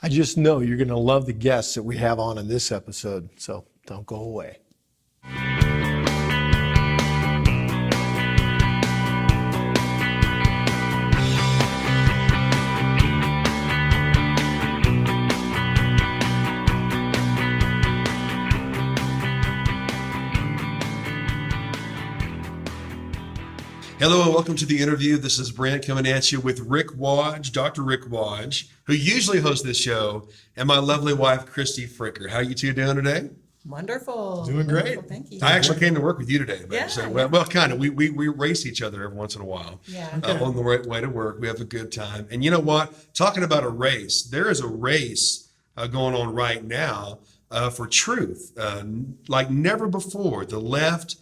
I just know you're going to love the guests that we have on in this episode, so don't go away. Hello and welcome to the interview. This is Brant coming at you with Rik Wadge, Dr. Rik Wadge, who usually hosts this show, and my lovely wife, Kristy Fricker. How are you two doing today? Wonderful. Doing great. Wonderful, thank you. I actually came to work with you today. But Yeah, so, yeah. well, kind of. We race each other every once in a while. Yeah. On the right way to work. We have a good time. And you know what? Talking about a race, there is a race going on right now for truth. Like never before, the left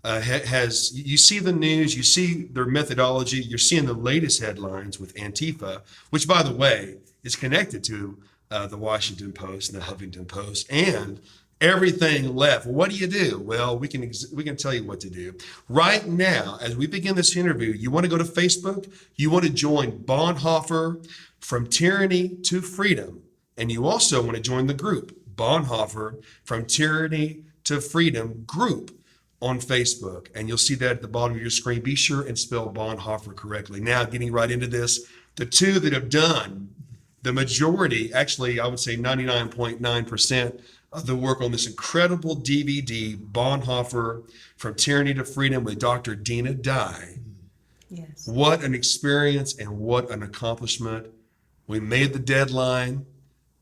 has, you see the news, you see their methodology, you're seeing the latest headlines with Antifa, which, by the way, is connected to the Washington Post and the Huffington Post and everything left. What do? Well, we can tell you what to do. Right now, as we begin this interview, you want to go to Facebook, you want to join Bonhoeffer From Tyranny to Freedom, and you also want to join the group, Bonhoeffer From Tyranny to Freedom group on Facebook, and you'll see that at the bottom of your screen. Be sure and spell Bonhoeffer correctly. Now, getting right into this, the two that have done the majority, actually, I would say 99.9% of the work on this incredible DVD, Bonhoeffer From Tyranny to Freedom with Dr. Dina Dye. Yes. What an experience and what an accomplishment. We made the deadline,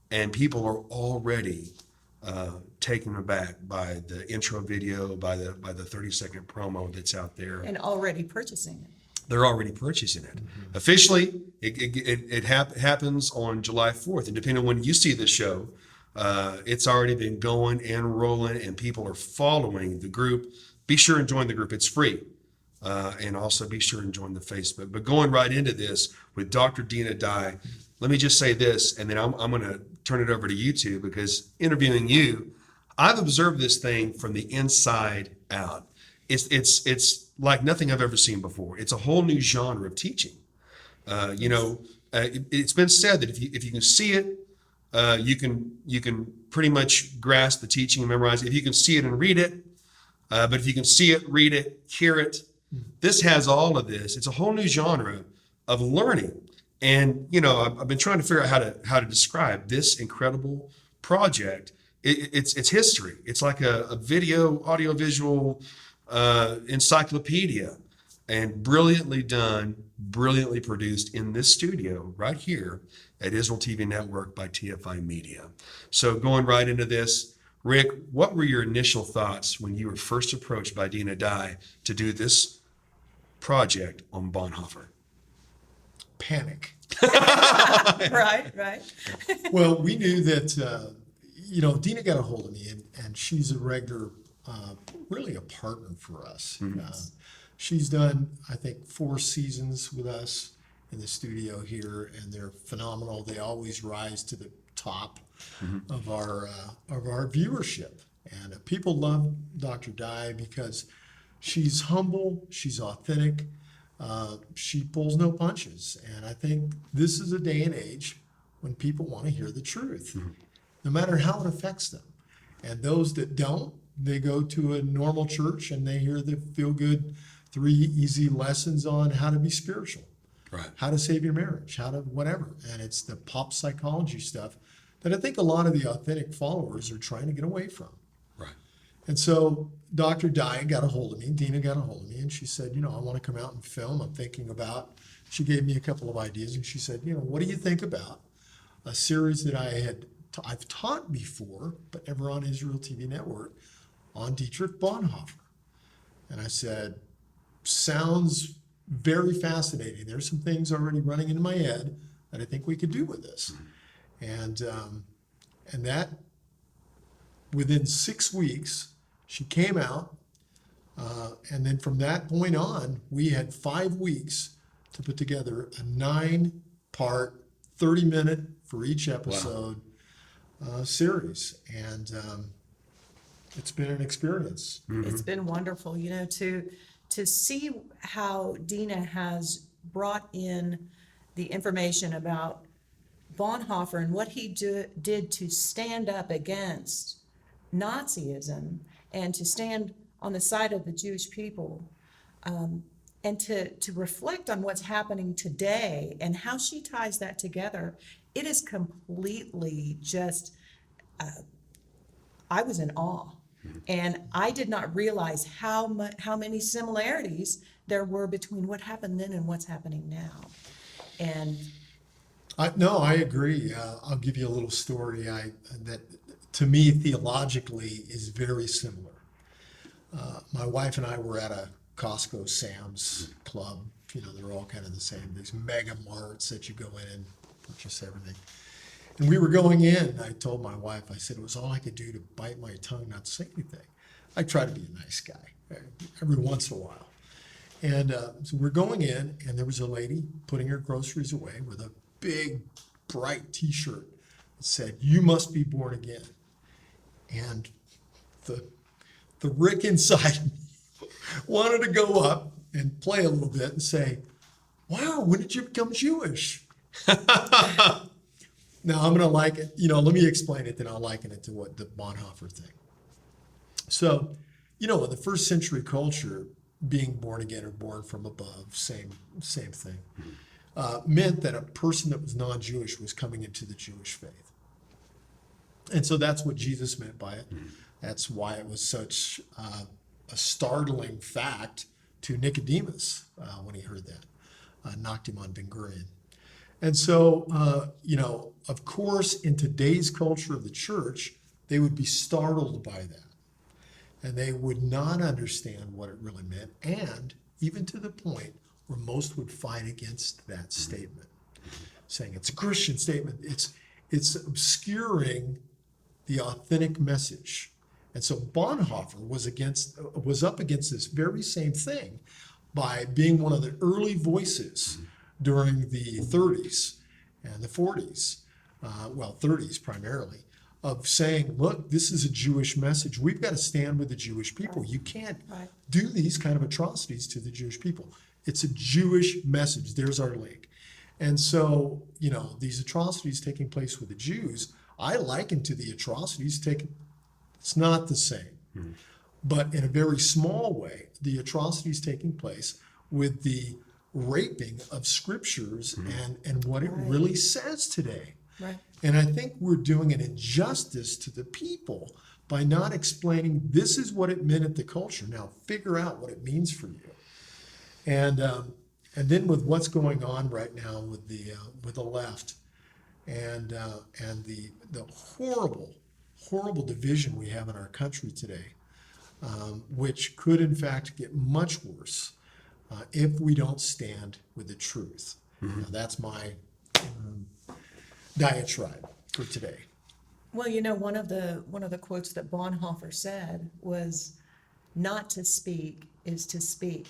and people are already taken aback by the intro video, by the 30-second promo that's out there. And already purchasing it. They're already purchasing it. Mm-hmm. Officially, it happens on July 4th. And depending on when you see the show, it's already been going and rolling, and people are following the group. Be sure and join the group. It's free. And also be sure and join the Facebook. But going right into this with Dr. Dina Dye, let me just say this, and then I'm going to turn it over to you two, because interviewing you, I've observed this thing from the inside out. It's like nothing I've ever seen before. It's a whole new genre of teaching. It's been said that if you can see it, you can pretty much grasp the teaching and memorize it. If you can see it and read it, but if you can see it, read it, hear it, this has all of this. It's a whole new genre of learning. And I've been trying to figure out how to describe this incredible project. It's history. It's like a video, audiovisual encyclopedia, and brilliantly done, brilliantly produced in this studio right here at Israel TV Network by TFI Media. So going right into this, Rik, what were your initial thoughts when you were first approached by Dina Dye to do this project on Bonhoeffer? Panic. Right. Well, we knew that, Dina got a hold of me, and she's a regular, really a partner for us. Mm-hmm. She's done, I think, 4 seasons with us in the studio here, and they're phenomenal. They always rise to the top of our viewership. And people love Dr. Dye because she's humble, she's authentic, she pulls no punches. And I think this is a day and age when people want to hear the truth, no matter how it affects them. And those that don't, they go to a normal church and they hear the feel-good 3 easy lessons on how to be spiritual, Right. how to save your marriage, how to whatever. And it's the pop psychology stuff that I think a lot of the authentic followers are trying to get away from. Right. And so Dr. Dye got a hold of me, Dina got a hold of me, and she said, I want to come out and film. I'm thinking about, she gave me a couple of ideas, and she said, what do you think about a series that I've taught before, but never on Israel TV Network, on Dietrich Bonhoeffer? And I said, sounds very fascinating. There's some things already running in my head that I think we could do with this. And that, within 6 weeks, she came out, and then from that point on, we had 5 weeks to put together a 9-part, 30-minute for each episode series. And it's been an experience. It's been wonderful, to see how Dina has brought in the information about Bonhoeffer and what he did to stand up against Nazism and to stand on the side of the Jewish people, and to reflect on what's happening today and how she ties that together, it is completely just, I was in awe. And I did not realize how many similarities there were between what happened then and what's happening now. And No, I agree. I'll give you a little story that to me theologically is very similar. My wife and I were at a Costco Sam's Club. You know, they're all kind of the same. These mega marts that you go in and purchase everything. And we were going in. I told my wife, I said it was all I could do to bite my tongue, not say anything. I try to be a nice guy every once in a while. And so we're going in, and there was a lady putting her groceries away with a big, bright T-shirt that said, "You must be born again." And the Rick inside me wanted to go up and play a little bit and say, "Wow, when did you become Jewish?" Now I'm going to like it. Let me explain it, then I'll liken it to what the Bonhoeffer thing. So, in the first century culture, being born again or born from above, same thing, meant that a person that was non-Jewish was coming into the Jewish faith. And so that's what Jesus meant by it. That's why it was such a startling fact to Nicodemus when he heard that. Knocked him on Ben Gurion. And so, of course, in today's culture of the church, they would be startled by that. And they would not understand what it really meant. And even to the point where most would fight against that statement, saying it's a Christian statement. It's obscuring the authentic message. And so Bonhoeffer was up against this very same thing by being one of the early voices during the 30s and the 40s, 30s primarily, of saying, look, this is a Jewish message. We've got to stand with the Jewish people. Right. You can't Right. do these kind of atrocities to the Jewish people. It's a Jewish message. There's our link. And so, these atrocities taking place with the Jews, I liken to the atrocities it's not the same. But in a very small way, the atrocities taking place with the raping of scriptures and what it Right. really says today. right. And I think we're doing an injustice to the people by not explaining this is what it meant at the culture. Now figure out what it means for you. And then with what's going on right now with the left and the horrible division we have in our country today, which could in fact get much worse if we don't stand with the truth. Now, that's my diatribe for today. Well, one of the quotes that Bonhoeffer said was, "Not to speak is to speak.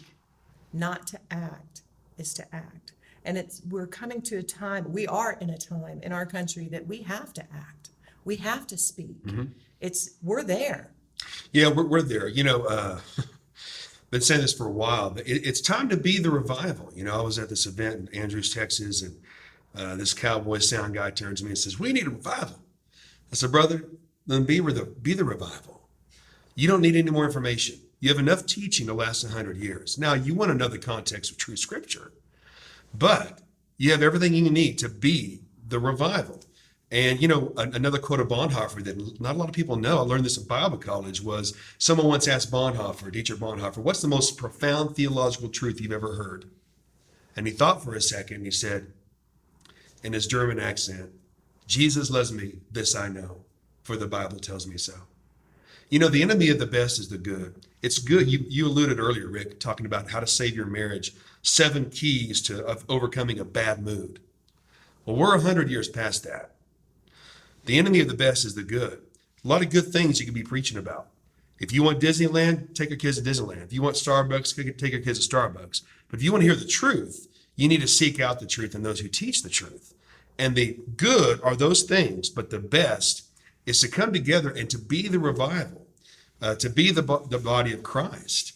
Not to act is to act." And we're coming to a time, we are in a time in our country that we have to act. We have to speak. We're there. Yeah, we're there. Been saying this for a while, but it's time to be the revival. I was at this event in Andrews, Texas, and this cowboy sound guy turns to me and says, "We need a revival." I said, "Brother, then be the revival. You don't need any more information. You have enough teaching to last 100 years. Now, you want to know the context of true scripture, but you have everything you need to be the revival." And, another quote of Bonhoeffer that not a lot of people know, I learned this in Bible college, was someone once asked Dietrich Bonhoeffer, "What's the most profound theological truth you've ever heard?" And he thought for a second, and he said, in his German accent, "Jesus loves me, this I know, for the Bible tells me so." The enemy of the best is the good. It's good. You alluded earlier, Rick, talking about how to save your marriage, 7 keys of overcoming a bad mood. Well, we're 100 years past that. The enemy of the best is the good. A lot of good things you can be preaching about. If you want Disneyland, take your kids to Disneyland. If you want Starbucks, take your kids to Starbucks. But if you want to hear the truth, you need to seek out the truth and those who teach the truth. And the good are those things, but the best is to come together and to be the revival, to be the body of Christ.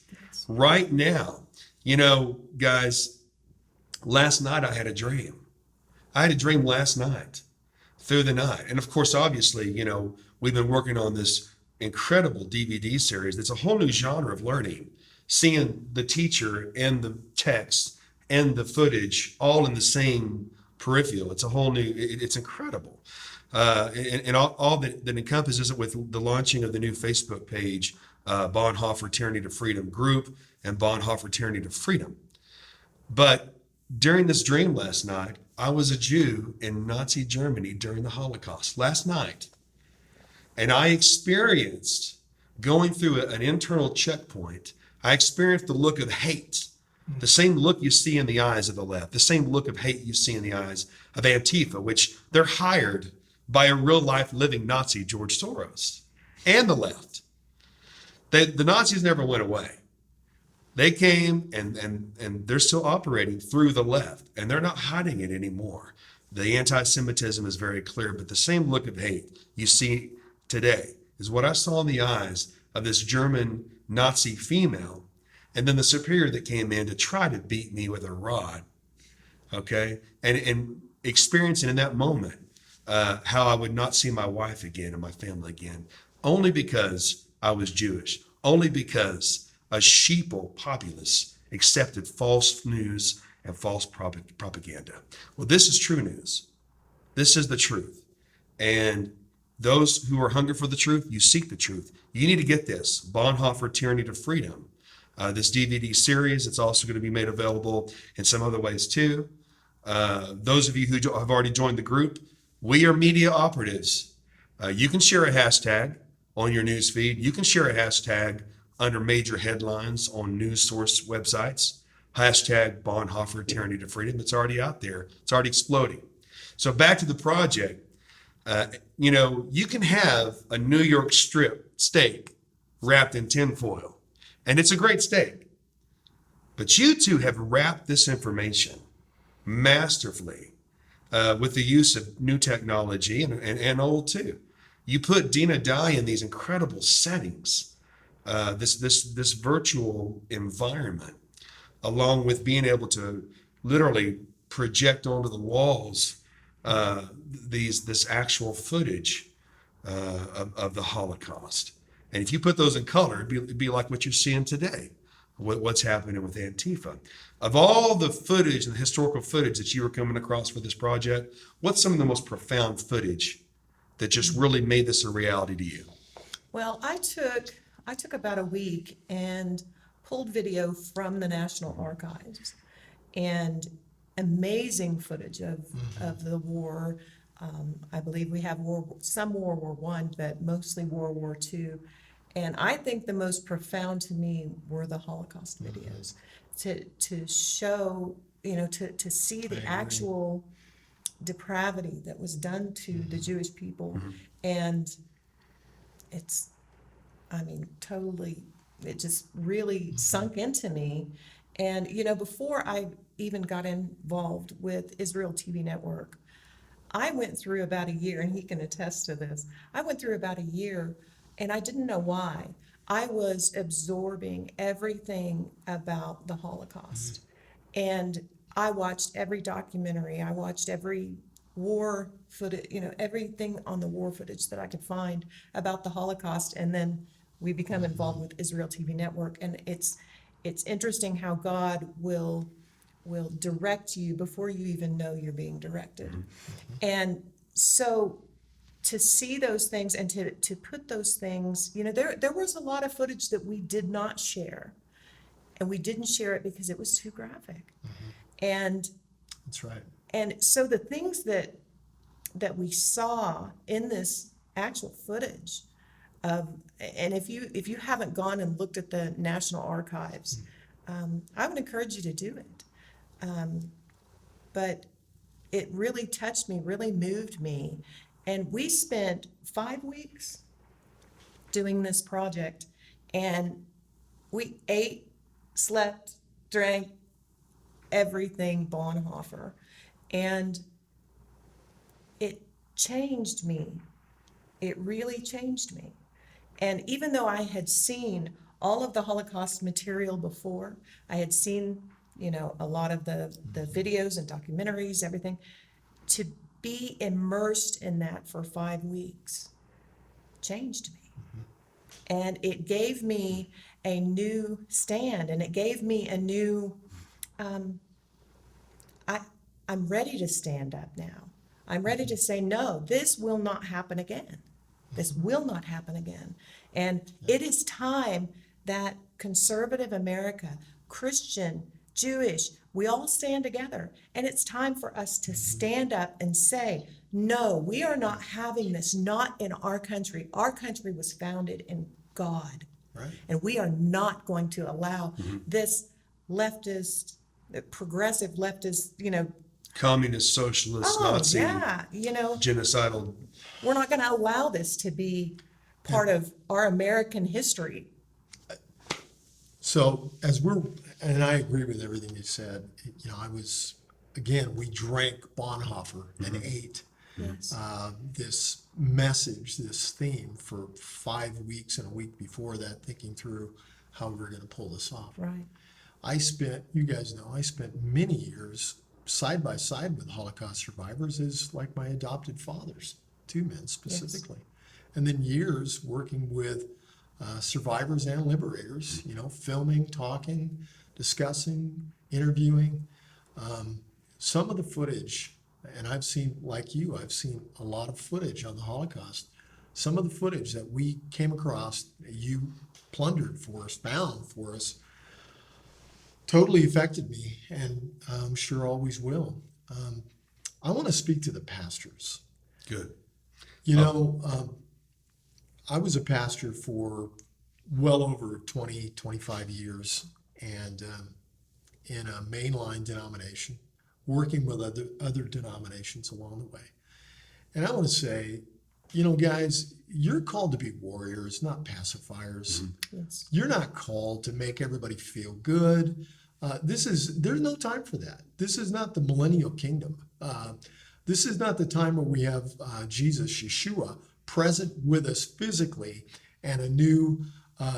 Right now, guys, last night I had a dream. I had a dream last night. through the night. And of course, obviously, we've been working on this incredible DVD series that's a whole new genre of learning, seeing the teacher and the text and the footage all in the same peripheral. It's a whole new, it's incredible. And all that encompasses it with the launching of the new Facebook page, Bonhoeffer Tyranny to Freedom group and Bonhoeffer Tyranny to Freedom. But during this dream last night, I was a Jew in Nazi Germany during the Holocaust last night. And I experienced going through an internal checkpoint. I experienced the look of hate, the same look you see in the eyes of the left, the same look of hate you see in the eyes of Antifa, which they're hired by a real life living Nazi, George Soros, and the left. The Nazis never went away. They came and they're still operating through the left, and they're not hiding it anymore. The anti-Semitism is very clear, but the same look of hate you see today is what I saw in the eyes of this German Nazi female, and then the superior that came in to try to beat me with a rod, okay? And experiencing in that moment how I would not see my wife again and my family again, only because I was Jewish, only because a sheeple populace accepted false news and false propaganda. Well, this is true news. This is the truth. And those who are hungry for the truth, you seek the truth. You need to get this, Bonhoeffer Tyranny to Freedom. This DVD series, it's also going to be made available in some other ways too. Those of you who have already joined the group, we are media operatives. You can share a hashtag on your news feed. You can share a hashtag under major headlines on news source websites. Hashtag Bonhoeffer Tyranny to Freedom. It's already out there. It's already exploding. So back to the project. You can have a New York strip steak wrapped in tinfoil, and it's a great steak. But you two have wrapped this information masterfully with the use of new technology and old too. You put Dina Dye in these incredible settings, this virtual environment, along with being able to literally project onto the walls this actual footage of the Holocaust. And if you put those in color, it'd be like what you're seeing today, what's happening with Antifa. Of all the footage and the historical footage that you were coming across for this project, what's some of the most profound footage that just really made this a reality to you? Well, I took about a week and pulled video from the National Archives and amazing footage of the war. I believe we have some World War I, but mostly World War II. And I think the most profound to me were the Holocaust videos, to show, to see the actual depravity that was done to the Jewish people. And it's, totally, it just really sunk into me. And, before I even got involved with Israel TV Network, I went through about a year, and he can attest to this. I went through about a year, and I didn't know why. I was absorbing everything about the Holocaust. And I watched every documentary. I watched every war footage, everything on the war footage that I could find about the Holocaust. And then we become involved with Israel TV Network. And it's interesting how God will direct you before you even know you're being directed. And so to see those things and to put those things, there was a lot of footage that we did not share. And we didn't share it because it was too graphic. And That's right. and so the things that we saw in this actual footage of, and if you haven't gone and looked at the National Archives, I would encourage you to do it. But it really touched me, really moved me. And we spent 5 weeks doing this project, and we ate, slept, drank, everything Bonhoeffer. And it changed me. It really changed me. And even though I had seen all of the Holocaust material before, I had seen, a lot of the videos and documentaries, everything, be immersed in that for 5 weeks changed me. And it gave me a new stand, and it gave me a new, I'm ready to stand up now. I'm ready to say, no, this will not happen again. This will not happen again. And it is time that conservative America, Christian, Jewish, we all stand together. And it's time for us to stand up and say, no, we are not having this, not in our country. Our country was founded in God. Right. And we are not going to allow this leftist, progressive leftist, Communist, socialist, Nazi, genocidal. we're not going to allow this to be part of our American history. So and I agree with everything you said. We drank Bonhoeffer and ate Yes. this message, this theme for 5 weeks and a week before that, thinking through how we were going to pull this off. Right. I spent many years side by side with Holocaust survivors as like my adopted fathers, 2 men specifically. And then years working with survivors and liberators, filming, talking, discussing, interviewing. Some of the footage, and I've seen a lot of footage on the Holocaust. Some of the footage that we came across, you plundered for us, found for us, totally affected me, and I'm sure always will. I want to speak to the pastors. Good. I was a pastor for well over 20, 25 years, and in a mainline denomination, working with other denominations along the way. And I want to say, guys, you're called to be warriors, not pacifiers. Yes. You're not called to make everybody feel good. There's no time for that. This is not the millennial kingdom. This is not the time where we have Jesus, Yeshua, present with us physically and a new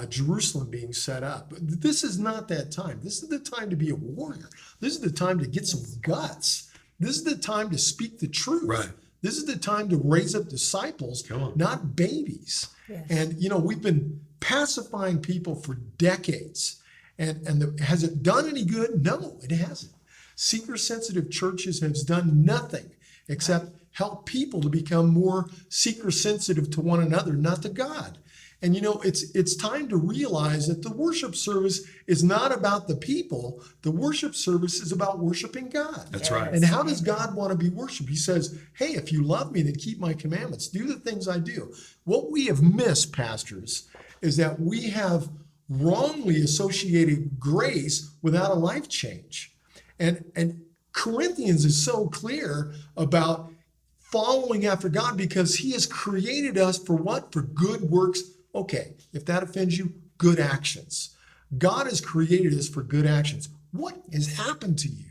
Jerusalem being set up. This is not that time. This is the time to be a warrior. This is the time to get some guts. This is the time to speak the truth. Right. This is the time to raise up disciples, not babies. Yes. And, we've been pacifying people for decades. And has it done any good? No, it hasn't. Seeker-sensitive churches has done nothing except help people to become more seeker-sensitive to one another, not to God. And it's time to realize that the worship service is not about the people. The worship service is about worshiping God. That's right. And how does God want to be worshiped? He says, hey, if you love me, then keep my commandments. Do the things I do. What we have missed, pastors, is that we have wrongly associated grace without a life change. And Corinthians is so clear about following after God because he has created us for what? For good works. Okay, if that offends you, good actions. God has created us for good actions. What has happened to you?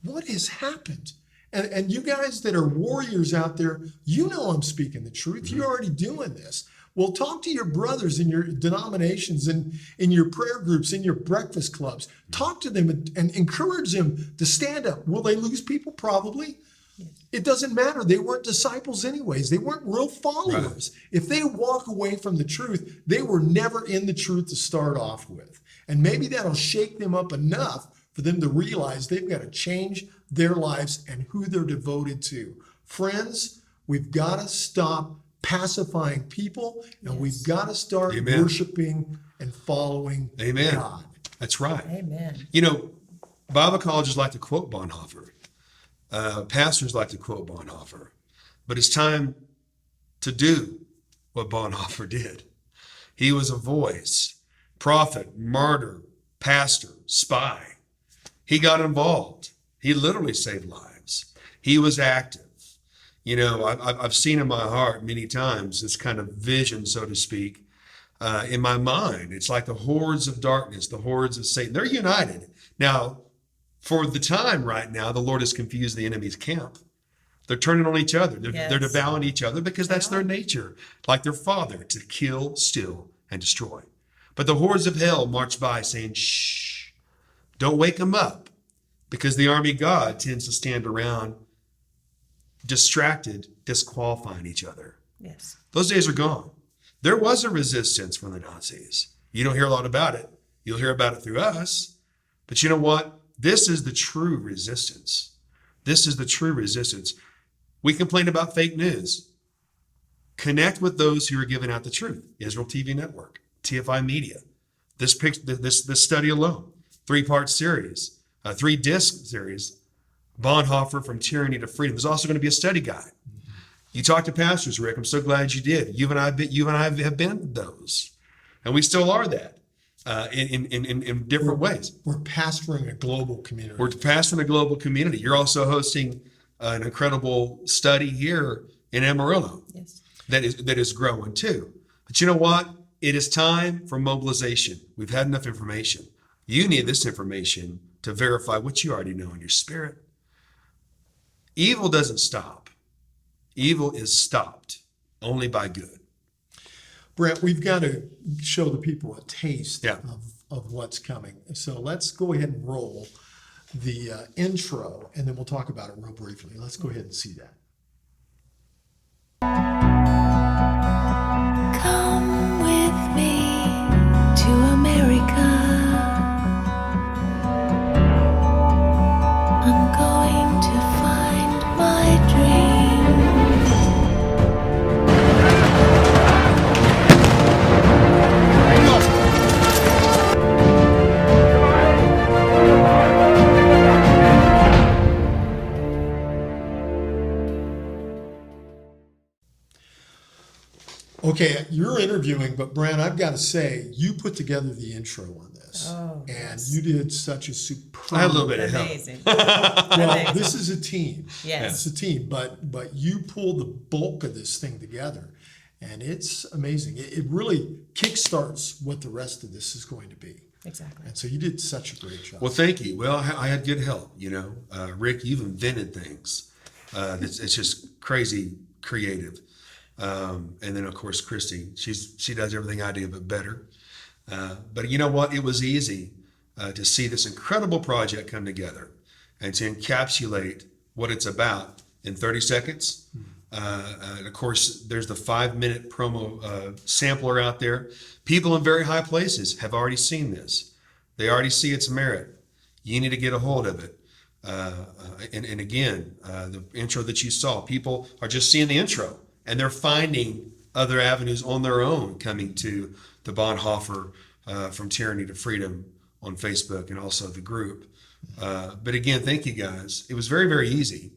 What has happened? And you guys that are warriors out there, I'm speaking the truth. You're already doing this. Well, talk to your brothers in your denominations and in your prayer groups, in your breakfast clubs. Talk to them and encourage them to stand up. Will they lose people? Probably. It doesn't matter. They weren't disciples anyways. They weren't real followers. Right. If they walk away from the truth, they were never in the truth to start off with. And maybe that'll shake them up enough for them to realize they've got to change their lives and who they're devoted to. Friends, we've got to stop pacifying people, and we've got to start worshiping and following God. That's right. Amen. Bible colleges like to quote Bonhoeffer. Pastors like to quote Bonhoeffer. But it's time to do what Bonhoeffer did. He was a voice, prophet, martyr, pastor, spy. He got involved. He literally saved lives. He was active. I've seen in my heart many times this kind of vision, so to speak, in my mind. It's like the hordes of darkness, the hordes of Satan. They're united. Now, for the time right now, the Lord has confused the enemy's camp. They're turning on each other. They're devouring each other because that's their nature, like their father, to kill, steal, and destroy. But the hordes of hell march by saying, shh, don't wake them up, because the army of God tends to stand around distracted, disqualifying each other. Yes. Those days are gone. There was a resistance from the Nazis. You don't hear a lot about it. You'll hear about it through us. But you know what? This is the true resistance. This is the true resistance. We complain about fake news. Connect with those who are giving out the truth. Israel TV Network, TFI Media. This study alone, 3-part series, 3-disc series, Bonhoeffer From Tyranny to Freedom. There's also going to be a study guide. You talk to pastors, Rick. I'm so glad you did. You and I have been those, and we still are that in different ways. We're pastoring a global community. We're pastoring a global community. You're also hosting an incredible study here in Amarillo. Yes. That is growing too. But you know what? It is time for mobilization. We've had enough information. You need this information to verify what you already know in your spirit. Evil doesn't stop. Evil is stopped only by good. Brent, we've got to show the people a taste Yeah. of what's coming. So let's go ahead and roll the intro, and then we'll talk about it real briefly. Let's go ahead and see that. Come with me to America. I'm going to find my dream. Okay, you're interviewing, but Brant, I've got to say, you put together the intro on this. Oh, and yes. you did such a superb. I had a little bit of help. Amazing. Well, Amazing. this is a team. Yes. It's a team, but you pulled the bulk of this thing together, and it's amazing. It really kickstarts what the rest of this is going to be. Exactly. And so you did such a great job. Well, thank you. Well, I had good help. Rick, you've invented things. It's just crazy creative. And then of course Kristy, she does everything I do but better. But you know what? It was easy to see this incredible project come together and to encapsulate what it's about in 30 seconds. And of course, there's the 5-minute promo sampler out there. People in very high places have already seen this. They already see its merit. You need to get a hold of it. And again, the intro that you saw, people are just seeing the intro. And they're finding other avenues on their own coming to the Bonhoeffer From Tyranny to Freedom on Facebook and also the group. But again, thank you guys. It was very, very easy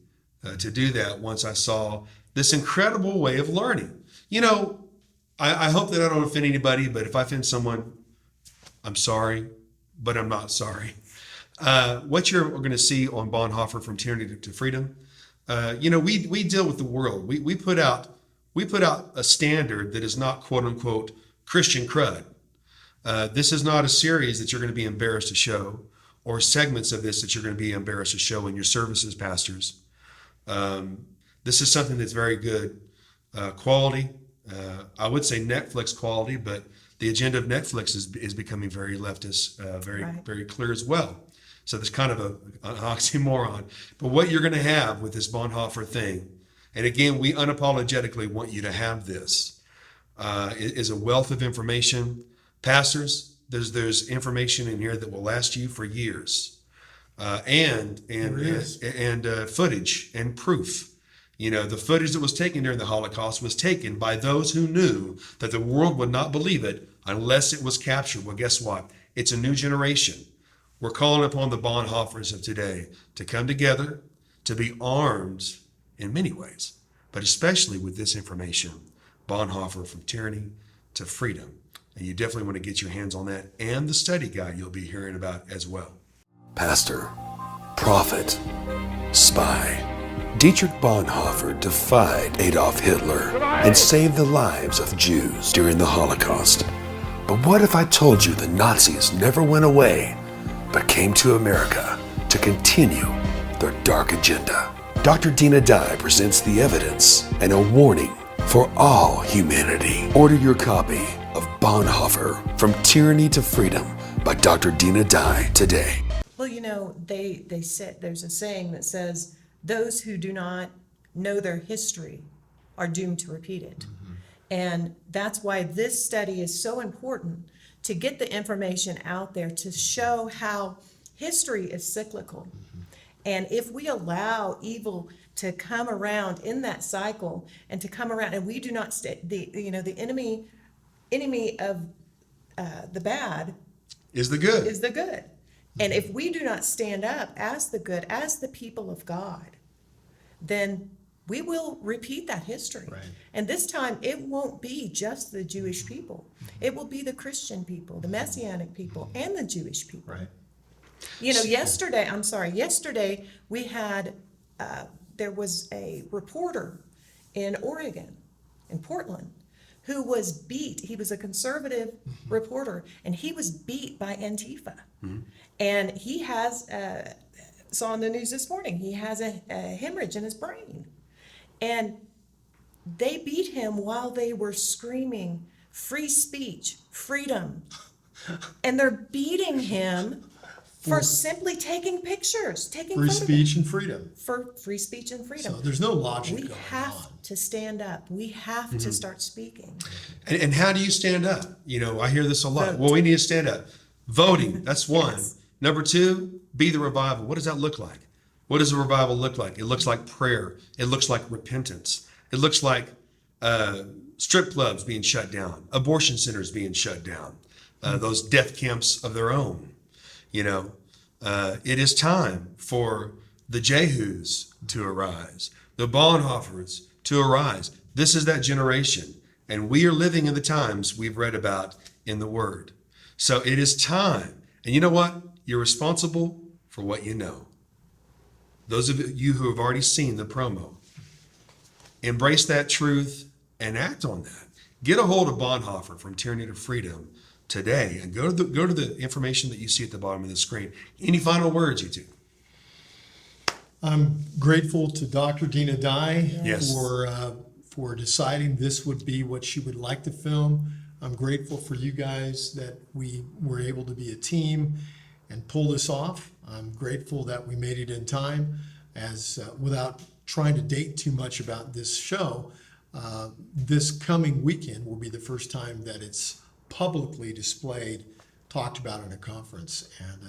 to do that once I saw this incredible way of learning. I hope that I don't offend anybody, but if I offend someone, I'm sorry, but I'm not sorry. What you're going to see on Bonhoeffer From Tyranny to Freedom, we deal with the world. We put out a standard that is not quote unquote Christian crud. This is not a series that you're going to be embarrassed to show, or segments of this that you're going to be embarrassed to show in your services, pastors. This is something that's very good quality. I would say Netflix quality, but the agenda of Netflix is becoming very leftist, Right. very clear as well. So there's kind of an oxymoron. But what you're going to have with this Bonhoeffer thing, and again, we unapologetically want you to have this, is a wealth of information. Pastors, there's information in here that will last you for years, and footage and proof. The footage that was taken during the Holocaust was taken by those who knew that the world would not believe it unless it was captured. Well, guess what? It's a new generation. We're calling upon the Bonhoeffers of today to come together, to be armed in many ways, but especially with this information, Bonhoeffer From Tyranny to Freedom. And you definitely want to get your hands on that and the study guide you'll be hearing about as well. Pastor, prophet, spy. Dietrich Bonhoeffer defied Adolf Hitler and saved the lives of Jews during the Holocaust. But what if I told you the Nazis never went away, but came to America to continue their dark agenda? Dr. Dina Dye presents the evidence and a warning for all humanity. Order your copy of Bonhoeffer From Tyranny to Freedom by Dr. Dina Dye today. Well, they said there's a saying that says those who do not know their history are doomed to repeat it. And that's why this study is so important, to get the information out there to show how history is cyclical. And if we allow evil to come around in that cycle and to come around, and we do not stay, the enemy of the bad Is the good. is the good. And if we do not stand up as the good, as the people of God, then we will repeat that history. Right. And this time, it won't be just the Jewish people. It will be the Christian people, the Messianic people, and the Jewish people. Right. You know, yesterday we had, there was a reporter in Oregon, in Portland, who was beat. He was a conservative reporter, and he was beat by Antifa. And he has, saw on the news this morning, he has a hemorrhage in his brain. And they beat him while they were screaming, free speech, freedom. And they're beating him for simply taking pictures, taking Free photographs. speech and freedom. For free speech and freedom. So there's no logic We going have on. to stand up. We have to start speaking. And how do you stand up? You know, I hear this a lot. Vote. Well, we need to stand up. Voting, that's one. Yes. Number two, be the revival. What does that look like? What does a revival look like? It looks like prayer. It looks like repentance. It looks like strip clubs being shut down, abortion centers being shut down, those death camps of their own. You know, it is time for the Jehus to arise, the Bonhoeffers to arise. This is that generation, and we are living in the times we've read about in the Word. So it is time. And you know what? You're responsible for what you know. Those of you who have already seen the promo, embrace that truth and act on that. Get a hold of Bonhoeffer, From Tyranny to Freedom, today, and go to the information that you see at the bottom of the screen. Any final words, you two? I'm grateful to Dr. Dina Dye Yes. for deciding this would be what she would like to film. I'm grateful for you guys that we were able to be a team and pull this off. I'm grateful that we made it in time, as without trying to date too much about this show. This coming weekend will be the first time that it's publicly displayed, talked about in a conference, and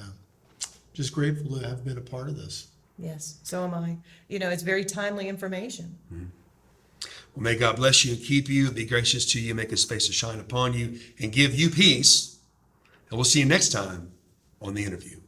just grateful to have been a part of this. Yes, so am I. You know, it's very timely information. Well, may God bless you and keep you, be gracious to you, make his face to shine upon you, and give you peace. And we'll see you next time on The Interview.